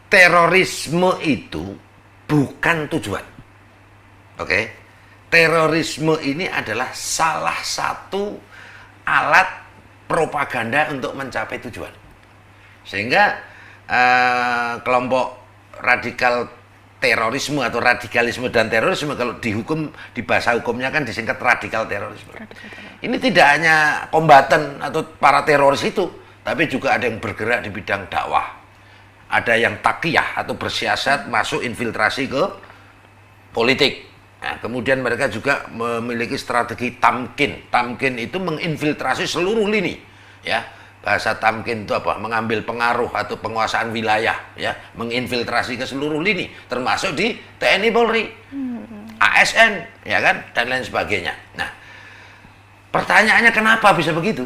terorisme itu bukan tujuan. Oke? Terorisme ini adalah salah satu alat propaganda untuk mencapai tujuan. Sehingga kelompok radikal terorisme atau radikalisme dan terorisme, kalau dihukum di bahasa hukumnya kan disingkat radikal terorisme. Ini tidak hanya kombatan atau para teroris itu, tapi juga ada yang bergerak di bidang dakwah. Ada yang takiyah atau bersiasat masuk infiltrasi ke politik. Nah, kemudian mereka juga memiliki strategi tamkin. Tamkin itu menginfiltrasi seluruh lini, ya. Bahasa tamkin itu apa? Mengambil pengaruh atau penguasaan wilayah, ya, menginfiltrasi ke seluruh lini, termasuk di TNI Polri, ASN, ya kan, dan lain sebagainya. Nah, pertanyaannya kenapa bisa begitu?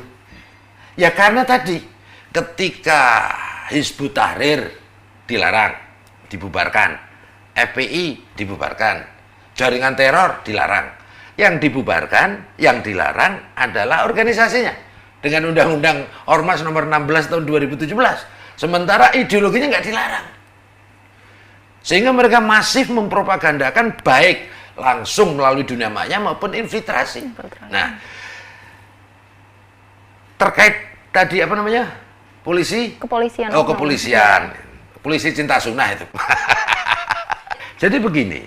Ya karena tadi ketika Hizbut Tahrir dilarang, dibubarkan, FPI dibubarkan, jaringan teror dilarang. Yang dibubarkan, yang dilarang adalah organisasinya dengan Undang-Undang Ormas nomor 16 tahun 2017. Sementara ideologinya nggak dilarang. Sehingga mereka masif mempropagandakan baik langsung melalui dunia maya maupun infiltrasi. Nah, terkait tadi apa namanya? Kepolisian. Oh, kepolisian. Polisi cinta sunnah itu. Jadi begini.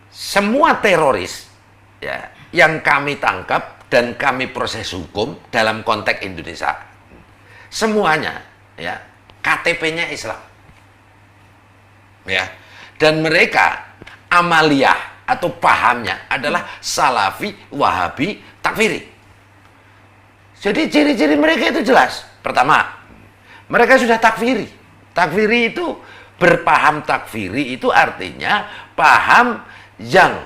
Semua teroris, ya, yang kami tangkap dan kami proses hukum dalam konteks Indonesia, semuanya, ya, KTP-nya Islam, ya, dan mereka amaliyah atau pahamnya adalah Salafi, Wahabi, Takfiri. Jadi ciri-ciri mereka itu jelas. Pertama, mereka sudah takfiri. Takfiri itu, berpaham takfiri itu artinya paham yang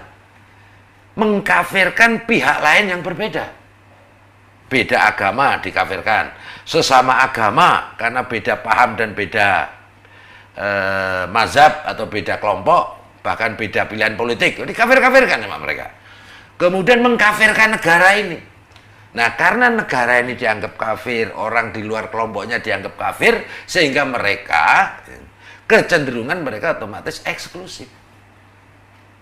mengkafirkan pihak lain yang berbeda. Beda agama dikafirkan. Sesama agama karena beda paham dan beda mazhab atau beda kelompok, bahkan beda pilihan politik, dikafir-kafirkan sama mereka. Kemudian mengkafirkan negara ini. Nah, karena negara ini dianggap kafir, orang di luar kelompoknya dianggap kafir, sehingga mereka, kecenderungan mereka otomatis eksklusif.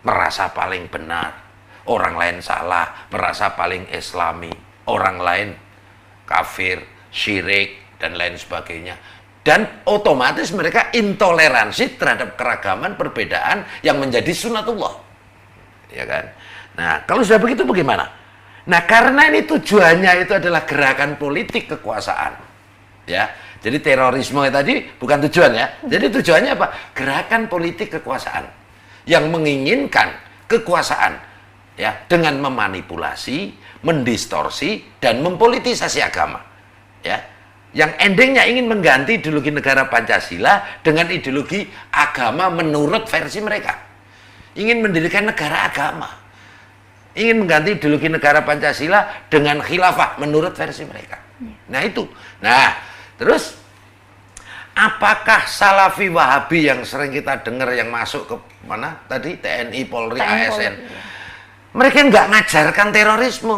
Merasa paling benar, orang lain salah, merasa paling islami, orang lain kafir, syirik, dan lain sebagainya. Dan otomatis mereka intoleransi terhadap keragaman perbedaan yang menjadi sunatullah. Ya kan? Nah, kalau sudah begitu bagaimana? Nah, karena ini tujuannya itu adalah gerakan politik kekuasaan, ya. Jadi terorisme tadi bukan tujuan, ya. Jadi tujuannya apa? Gerakan politik kekuasaan yang menginginkan kekuasaan, ya, dengan memanipulasi, mendistorsi dan mempolitisasi agama, ya. Yang endingnya ingin mengganti ideologi negara Pancasila dengan ideologi agama menurut versi mereka. Ingin mendirikan negara agama. Ingin mengganti ideologi negara Pancasila dengan khilafah menurut versi mereka. Nah itu. Nah, terus apakah Salafi Wahabi yang sering kita dengar yang masuk ke mana tadi? TNI, Polri, ASN. Mereka nggak ngajarkan terorisme,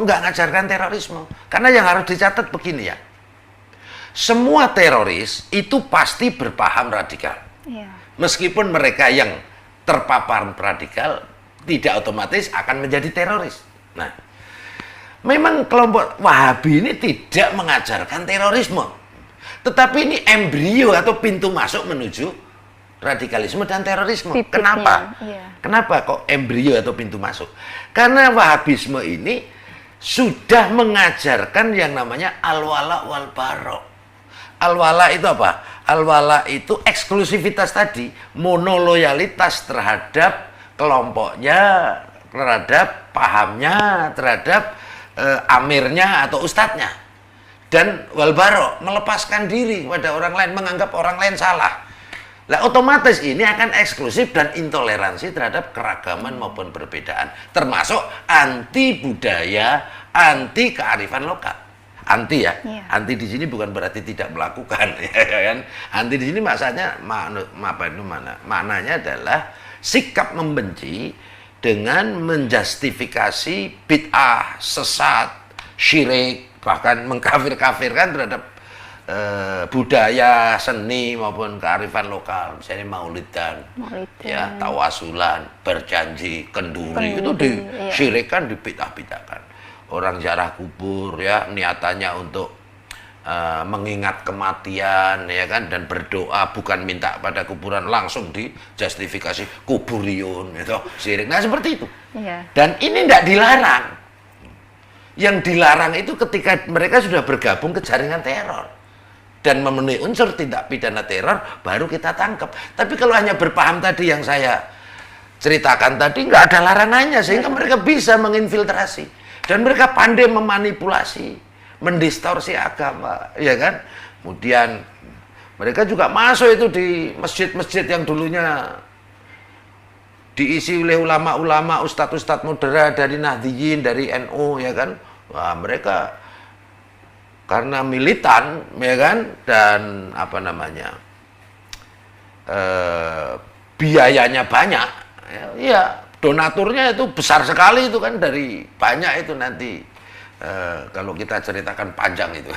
Karena yang harus dicatat begini, ya. Semua teroris itu pasti berpaham radikal. Meskipun mereka yang terpapar radikal tidak otomatis akan menjadi teroris. Nah, memang kelompok Wahabi ini tidak mengajarkan terorisme, tetapi ini embrio atau pintu masuk menuju radikalisme dan terorisme. Kenapa? Kenapa kok embrio atau pintu masuk? Karena Wahabisme ini sudah mengajarkan yang namanya al-wala wal bara. Al-wala itu apa? Al-wala itu eksklusivitas tadi, monoloyalitas terhadap kelompoknya, terhadap pahamnya, terhadap amirnya atau ustadznya. Dan walbaro, melepaskan diri kepada orang lain, menganggap orang lain salah. Nah, otomatis ini akan eksklusif dan intoleransi terhadap keragaman maupun perbedaan, termasuk anti budaya, anti kearifan lokal. Anti, ya. Anti di sini bukan berarti tidak melakukan, ya kan? Anti di sini maksudnya maknanya adalah sikap membenci dengan menjustifikasi bid'ah, sesat, syirik, bahkan mengkafir-kafirkan terhadap budaya seni maupun kearifan lokal, misalnya maulidan, ya tawasulan, berjanji, kenduri itu disyirikkan, dipitah-pitahkan. Orang ziarah kubur ya niatannya untuk mengingat kematian ya kan, dan berdoa bukan minta pada kuburan, langsung dijustifikasi kuburiyun itu syirik. Nah seperti itu. Dan ini tidak dilarang. Yang dilarang itu ketika mereka sudah bergabung ke jaringan teror dan memenuhi unsur tindak pidana teror, baru kita tangkap. Tapi kalau hanya berpaham tadi yang saya ceritakan tadi, nggak ada larangannya, sehingga mereka bisa menginfiltrasi dan mereka pandai memanipulasi, mendistorsi agama, ya kan? Kemudian mereka juga masuk itu di masjid-masjid yang dulunya diisi oleh ulama-ulama, ustadz-ustadz moderat dari Nahdliyin, dari NU, ya kan? Wah, mereka karena militan, ya kan, dan apa namanya, biayanya banyak, ya donaturnya itu besar sekali itu kan, dari banyak itu nanti kalau kita ceritakan panjang itu.